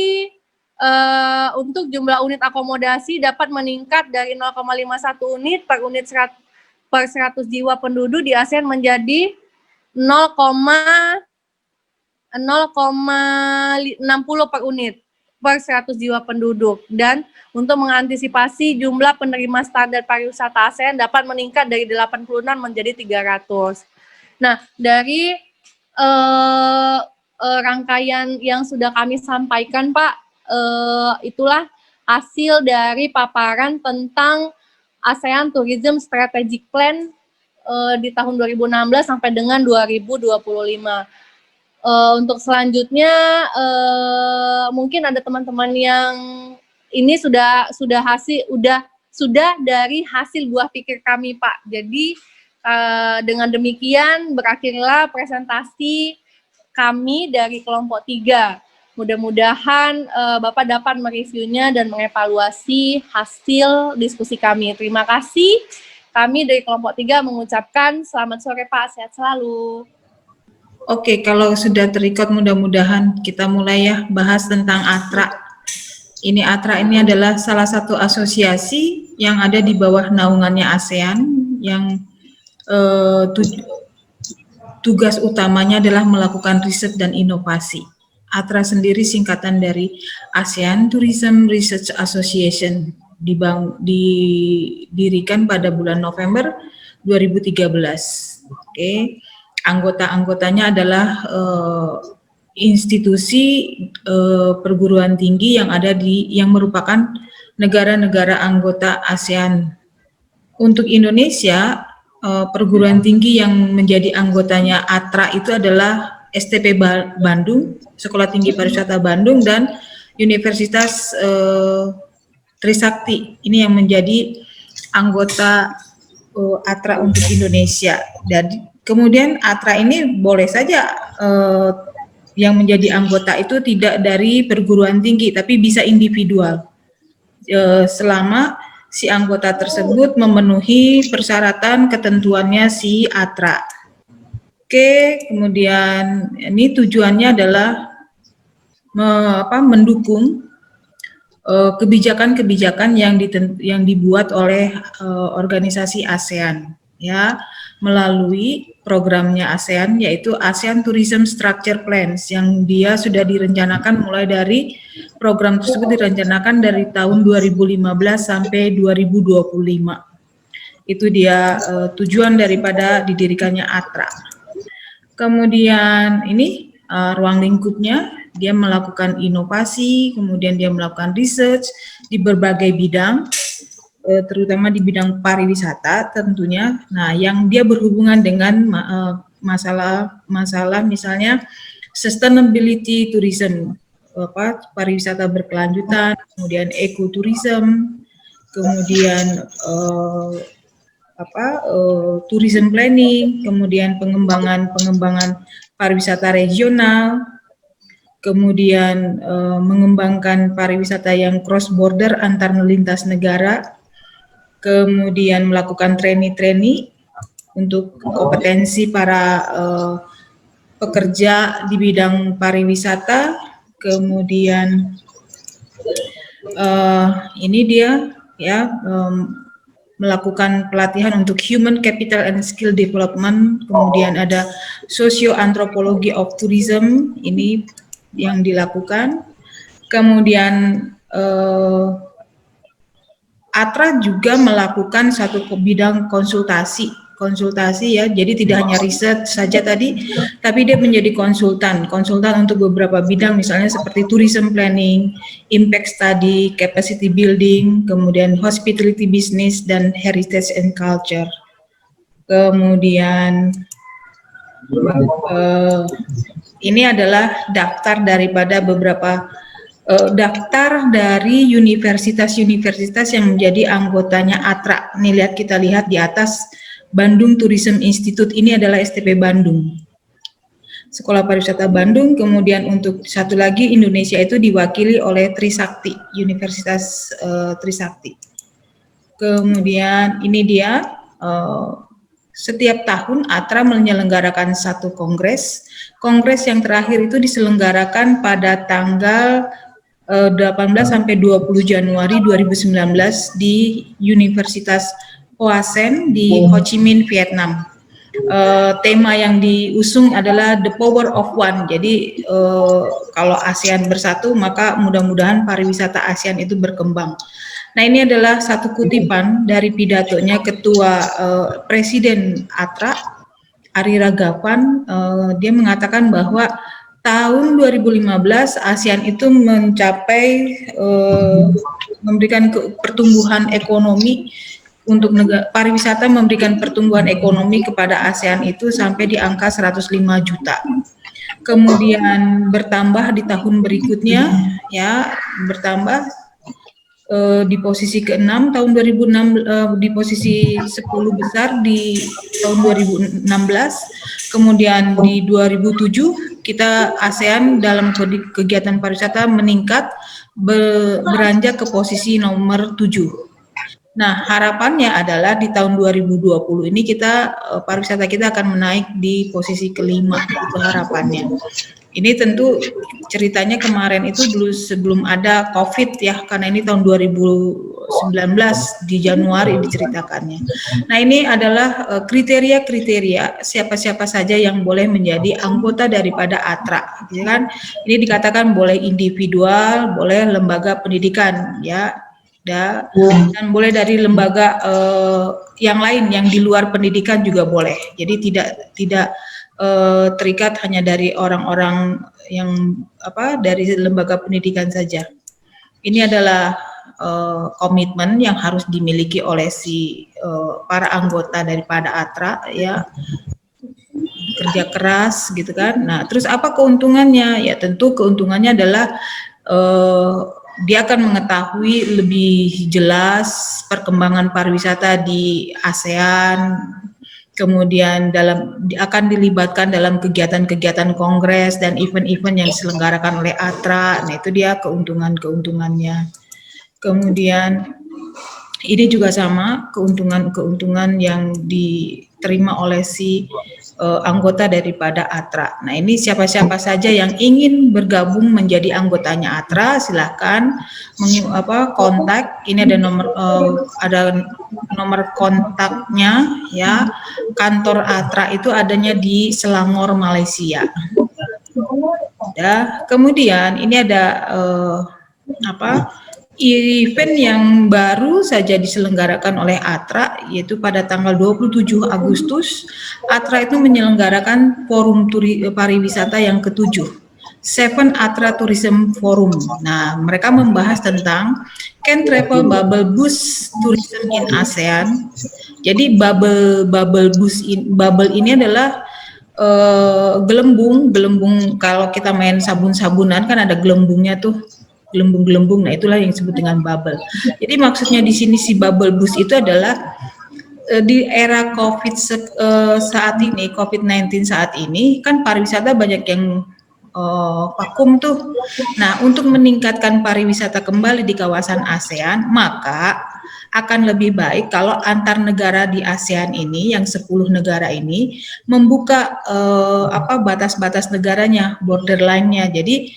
untuk jumlah unit akomodasi dapat meningkat dari 0,51 unit per 100 jiwa penduduk di ASEAN menjadi 0,60 per unit per 100 jiwa penduduk. Dan untuk mengantisipasi jumlah penerima standar pariwisata ASEAN dapat meningkat dari 86 menjadi 300. Nah, dari rangkaian yang sudah kami sampaikan, Pak, itulah hasil dari paparan tentang ASEAN Tourism Strategic Plan di tahun 2016 sampai dengan 2025. Untuk selanjutnya mungkin ada teman-teman yang ini sudah dari hasil buah pikir kami, Pak. Jadi dengan demikian berakhirlah presentasi kami dari kelompok 3. Mudah-mudahan Bapak dapat mereviewnya dan mengevaluasi hasil diskusi kami. Terima kasih. Kami dari kelompok 3 mengucapkan selamat sore Pak, sehat selalu. Oke, kalau sudah terikat mudah-mudahan kita mulai ya bahas tentang ATRA. Ini ATRA ini adalah salah satu asosiasi yang ada di bawah naungannya ASEAN yang tugas utamanya adalah melakukan riset dan inovasi. ATRA sendiri singkatan dari ASEAN Tourism Research Association, didirikan pada bulan November 2013. Oke, anggota-anggotanya adalah institusi perguruan tinggi yang merupakan negara-negara anggota ASEAN. Untuk Indonesia, perguruan tinggi yang menjadi anggotanya ATRA itu adalah STP Bandung, Sekolah Tinggi Pariwisata Bandung, dan Universitas Trisakti. Ini yang menjadi anggota ATRA untuk Indonesia. Dan kemudian ATRA ini boleh saja yang menjadi anggota itu tidak dari perguruan tinggi, tapi bisa individual. Selama si anggota tersebut memenuhi persyaratan ketentuannya si ATRA. Oke, kemudian ini tujuannya adalah mendukung kebijakan-kebijakan yang dibuat oleh organisasi ASEAN, ya, melalui programnya ASEAN, yaitu ASEAN Tourism Structure Plans, yang dia sudah direncanakan mulai dari program tersebut direncanakan dari tahun 2015 sampai 2025. Itu dia tujuan daripada didirikannya ATRA. Kemudian ini ruang lingkupnya, dia melakukan inovasi, kemudian dia melakukan research di berbagai bidang, terutama di bidang pariwisata tentunya. Nah, yang dia berhubungan dengan masalah misalnya sustainability tourism, pariwisata berkelanjutan, kemudian ekoturism, kemudian tourism planning, kemudian pengembangan pariwisata regional, kemudian mengembangkan pariwisata yang cross border antar lintas negara, kemudian melakukan training untuk kompetensi para pekerja di bidang pariwisata, kemudian ini dia ya melakukan pelatihan untuk human capital and skill development, kemudian ada socio-anthropology of tourism, ini yang dilakukan. Kemudian ATRA juga melakukan satu bidang konsultasi ya, jadi tidak hanya riset saja tadi, tapi dia menjadi konsultan untuk beberapa bidang, misalnya seperti tourism planning, impact study, capacity building, kemudian hospitality business, dan heritage and culture. Kemudian ini adalah daftar daripada beberapa daftar dari universitas-universitas yang menjadi anggotanya ATRA. Nih kita lihat di atas, Bandung Tourism Institute, ini adalah STP Bandung, Sekolah Pariwisata Bandung. Kemudian untuk satu lagi Indonesia itu diwakili oleh Trisakti, Universitas Trisakti. Kemudian ini dia setiap tahun ATRA menyelenggarakan satu kongres. Kongres yang terakhir itu diselenggarakan pada tanggal 18 sampai 20 Januari 2019 di Universitas Hoa Sen di Ho Chi Minh, Vietnam. Tema yang diusung adalah The Power of One. Jadi kalau ASEAN bersatu, maka mudah-mudahan pariwisata ASEAN itu berkembang. Nah, ini adalah satu kutipan dari pidatonya Ketua Presiden ATRA, Ari Ragavan. Dia mengatakan bahwa tahun 2015 ASEAN itu mencapai memberikan pertumbuhan ekonomi untuk pariwisata, memberikan pertumbuhan ekonomi kepada ASEAN itu sampai di angka 105 juta. Kemudian bertambah di tahun berikutnya, ya bertambah di posisi ke-6 tahun 2006, di posisi 10 besar di tahun 2016. Kemudian di 2007 kita ASEAN dalam kegiatan pariwisata meningkat beranjak ke posisi nomor 7. Nah, harapannya adalah di tahun 2020 ini kita pariwisata kita akan menaik di posisi ke-5, itu harapannya. Ini tentu ceritanya kemarin itu dulu sebelum ada COVID ya, karena ini tahun 2019 di Januari diceritakannya. Nah, ini adalah kriteria-kriteria siapa-siapa saja yang boleh menjadi anggota daripada ATRA, ya kan? Ini dikatakan boleh individual, boleh lembaga pendidikan, ya. Dan boleh dari lembaga yang lain yang di luar pendidikan juga boleh. Jadi tidak terikat hanya dari orang-orang yang dari lembaga pendidikan saja. Ini adalah komitmen yang harus dimiliki oleh para anggota daripada ATRA, ya, kerja keras gitu kan. Nah, terus apa keuntungannya? Ya tentu keuntungannya adalah dia akan mengetahui lebih jelas perkembangan pariwisata di ASEAN, kemudian akan dilibatkan dalam kegiatan-kegiatan kongres dan event-event yang diselenggarakan oleh ATRA. Nah, itu dia keuntungan-keuntungannya. Kemudian ini juga sama keuntungan-keuntungan yang diterima oleh anggota daripada ATRA. Nah, ini siapa-siapa saja yang ingin bergabung menjadi anggotanya ATRA, silahkan kontak. Ini ada nomor kontaknya, ya. Kantor ATRA itu adanya di Selangor, Malaysia. Ya, kemudian ini ada event yang baru saja diselenggarakan oleh ATRA, yaitu pada tanggal 27 Agustus, ATRA itu menyelenggarakan forum pariwisata yang ke-7, Seven ATRA Tourism Forum. Nah, mereka membahas tentang Can Travel Bubble Boost Tourism in ASEAN. Jadi bubble ini adalah gelembung kalau kita main sabun-sabunan kan ada gelembungnya tuh, gelembung-gelembung. Nah, itulah yang disebut dengan bubble. Jadi maksudnya di sini si bubble boost itu adalah di era COVID saat ini, COVID-19 saat ini kan pariwisata banyak yang vakum tuh. Nah, untuk meningkatkan pariwisata kembali di kawasan ASEAN, maka akan lebih baik kalau antar negara di ASEAN ini, yang 10 negara ini, membuka batas-batas negaranya, borderline-nya. Jadi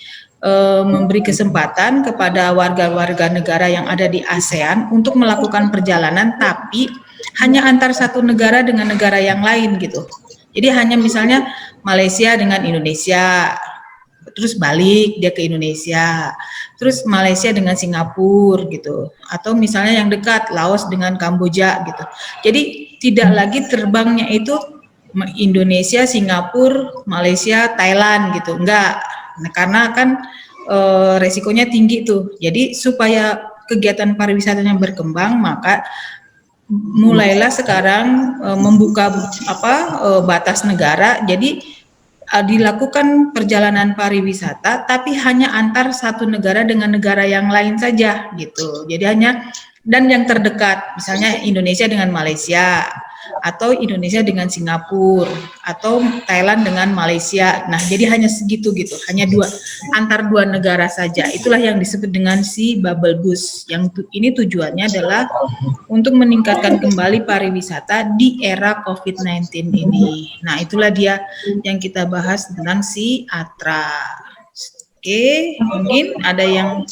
memberi kesempatan kepada warga-warga negara yang ada di ASEAN untuk melakukan perjalanan, tapi hanya antar satu negara dengan negara yang lain gitu. Jadi hanya misalnya Malaysia dengan Indonesia, terus balik dia ke Indonesia, terus Malaysia dengan Singapura gitu, atau misalnya yang dekat Laos dengan Kamboja gitu. Jadi tidak lagi terbangnya itu Indonesia, Singapura, Malaysia, Thailand gitu, enggak. Nah, karena kan resikonya tinggi tuh. Jadi supaya kegiatan pariwisatanya berkembang, maka mulailah sekarang membuka batas negara. Jadi dilakukan perjalanan pariwisata, tapi hanya antar satu negara dengan negara yang lain saja gitu. Jadi hanya dan yang terdekat, misalnya Indonesia dengan Malaysia, atau Indonesia dengan Singapura, atau Thailand dengan Malaysia. Nah, jadi hanya segitu gitu, hanya antar dua negara saja. Itulah yang disebut dengan si bubble boost. Yang ini tujuannya adalah untuk meningkatkan kembali pariwisata di era COVID-19 ini. Nah, itulah dia yang kita bahas tentang si ATRA. Oke, mungkin ada yang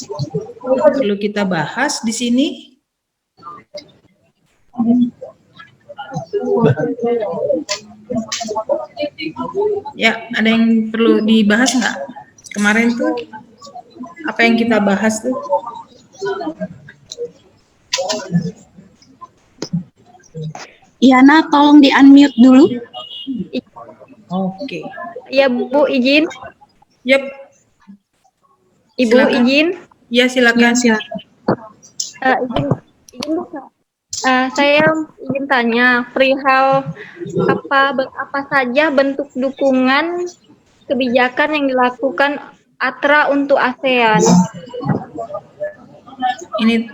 perlu kita bahas di sini. Ya, ada yang perlu dibahas nggak? Kemarin tuh apa yang kita bahas tuh? Yana, tolong di-unmute dulu. Oke. Ya, Bu, izin. Yep. Ibu Silakan. izin. Ya, silakan. Ya, silakan. Izin Bu. Saya ingin tanya perihal apa saja bentuk dukungan kebijakan yang dilakukan ATRA untuk ASEAN. Ini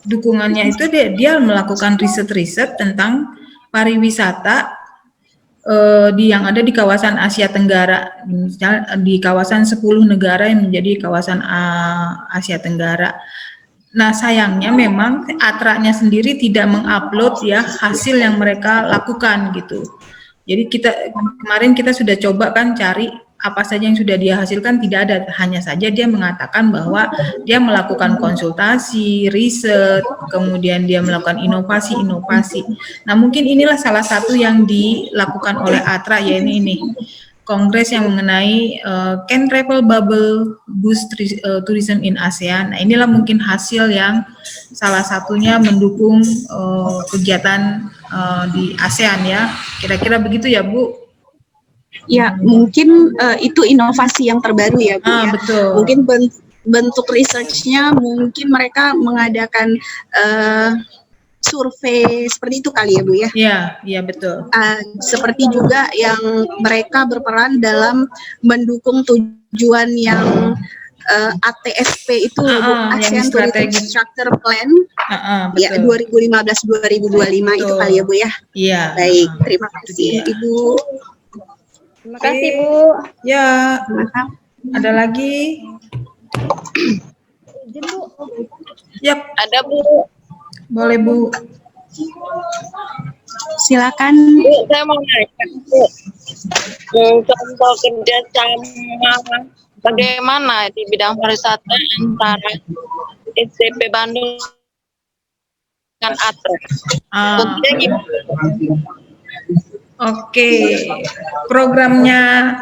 dukungannya itu dia melakukan riset-riset tentang pariwisata yang ada di kawasan Asia Tenggara, misalnya di kawasan 10 negara yang menjadi kawasan Asia Tenggara. Nah, sayangnya memang ATRA-nya sendiri tidak mengupload ya hasil yang mereka lakukan gitu. Jadi kemarin kita sudah coba kan cari apa saja yang sudah dia hasilkan, tidak ada, hanya saja dia mengatakan bahwa dia melakukan konsultasi, riset, kemudian dia melakukan inovasi. Nah, mungkin inilah salah satu yang dilakukan oleh ATRA, yaitu ini kongres yang mengenai Can Travel Bubble Boost Tourism in ASEAN. Nah, inilah mungkin hasil yang salah satunya mendukung kegiatan di ASEAN ya. Kira-kira begitu ya, Bu? Ya, mungkin itu inovasi yang terbaru ya, Bu. Ya. Betul. Mungkin bentuk research-nya mungkin mereka mengadakan survei seperti itu kali ya, Bu ya? Iya betul. Seperti juga yang mereka berperan dalam mendukung tujuan yang ATSP itu, ASEAN Tourism Structure Plan, ya 2015-2025 itu kali ya, Bu ya? Iya. Baik, terima kasih Ibu. Terima kasih, Bu. Ya, ada lagi? Izin, Bu. Yap. Ada, Bu. Boleh, Bu. Silakan. Bu, saya mau nanya, Bu. Contoh kerjasama bagaimana di bidang pariwisata antara SCP Bandung dengan ATRA? Contohnya gimana? Oke, programnya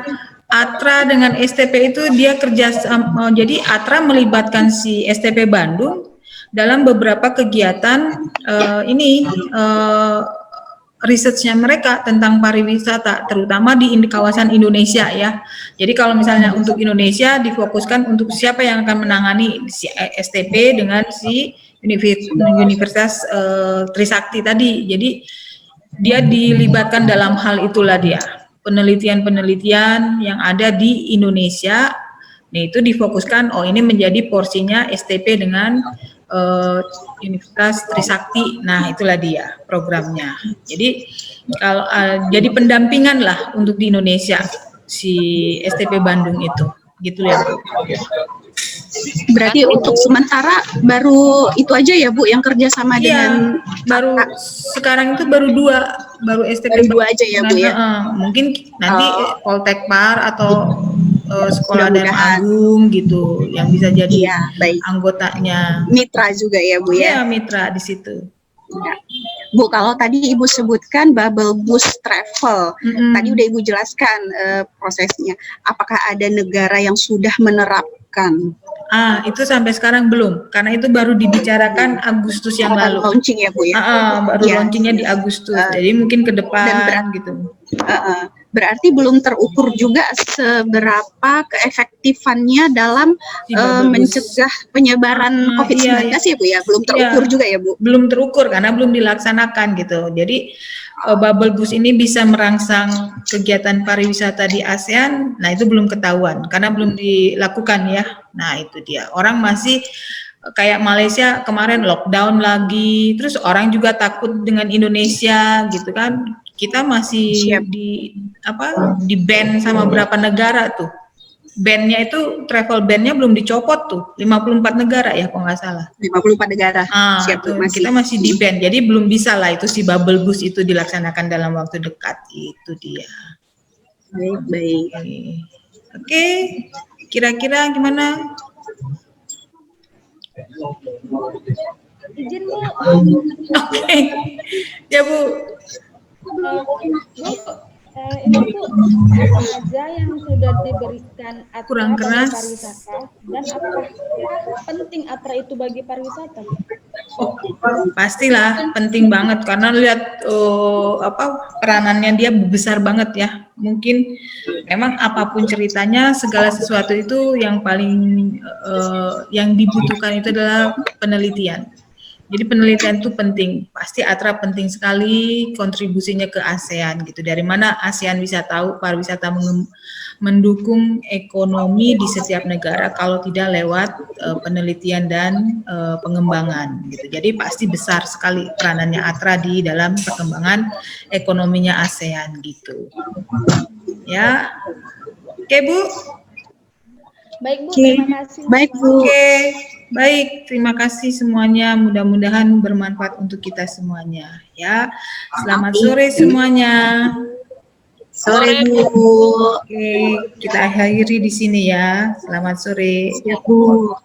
ATRA dengan STP itu dia kerja sama, jadi ATRA melibatkan si STP Bandung dalam beberapa kegiatan risetnya mereka tentang pariwisata, terutama di kawasan Indonesia ya. Jadi kalau misalnya untuk Indonesia difokuskan untuk siapa yang akan menangani si STP dengan si Universitas Trisakti tadi. Jadi dia dilibatkan dalam hal itulah dia. Penelitian-penelitian yang ada di Indonesia, nah itu difokuskan, oh ini menjadi porsinya STP dengan Universitas Trisakti. Nah itulah dia programnya. Jadi kalau jadi pendampingan lah untuk di Indonesia si STP Bandung itu, gitu ya Bu. Berarti untuk sementara baru itu aja ya Bu yang kerjasama dengan baru sekarang itu baru baru STP baru 2 aja ya Bu ya. Mungkin nanti Poltekpar atau Sekolah Dharma Agung gitu yang bisa jadi anggotanya. Mitra juga ya Bu ya. Iya, mitra di situ. Ya. Bu, kalau tadi Ibu sebutkan bubble boost travel, tadi udah Ibu jelaskan prosesnya. Apakah ada negara yang sudah menerapkan? Itu sampai sekarang belum, karena itu baru dibicarakan Agustus yang lalu. Launching ya Bu ya? Baru launchingnya di Agustus, jadi mungkin ke depan gitu. Berarti belum terukur juga seberapa keefektifannya dalam mencegah penyebaran COVID-19 ya Bu ya? Belum terukur juga ya Bu? Belum terukur karena belum dilaksanakan gitu. Jadi bubble boost ini bisa merangsang kegiatan pariwisata di ASEAN, nah itu belum ketahuan karena belum dilakukan ya. Nah itu dia, orang masih kayak Malaysia kemarin lockdown lagi, terus orang juga takut dengan Indonesia gitu kan. Kita masih di ban sama berapa negara tuh. Ban-nya itu travel ban-nya belum dicopot tuh, 54 negara ya kalau nggak salah. 54 negara. Siap tuh, kita masih di ban, jadi belum bisa lah itu si bubble boost itu dilaksanakan dalam waktu dekat, itu dia. Baik. Oke, kira-kira gimana? Izin Bu. Oke, ya Bu. Ini tuh apa aja yang sudah diberikan kurang keras pariwisata dan apakah penting ATRA itu bagi pariwisata? Pastilah penting banget karena lihat peranannya dia besar banget ya. Mungkin memang apapun ceritanya segala sesuatu itu yang paling yang dibutuhkan itu adalah penelitian. Jadi penelitian itu penting, pasti ATRA penting sekali kontribusinya ke ASEAN gitu. Dari mana ASEAN bisa tahu pariwisata mendukung ekonomi di setiap negara kalau tidak lewat penelitian dan pengembangan gitu. Jadi pasti besar sekali peranannya ATRA di dalam perkembangan ekonominya ASEAN gitu. Ya, oke Bu. Baik Bu, terima kasih. Baik Bu. Baik, terima kasih semuanya. Mudah-mudahan bermanfaat untuk kita semuanya. Ya, selamat sore semuanya. Sore Bu. Oke, kita akhiri di sini ya. Selamat sore. Siap Bu.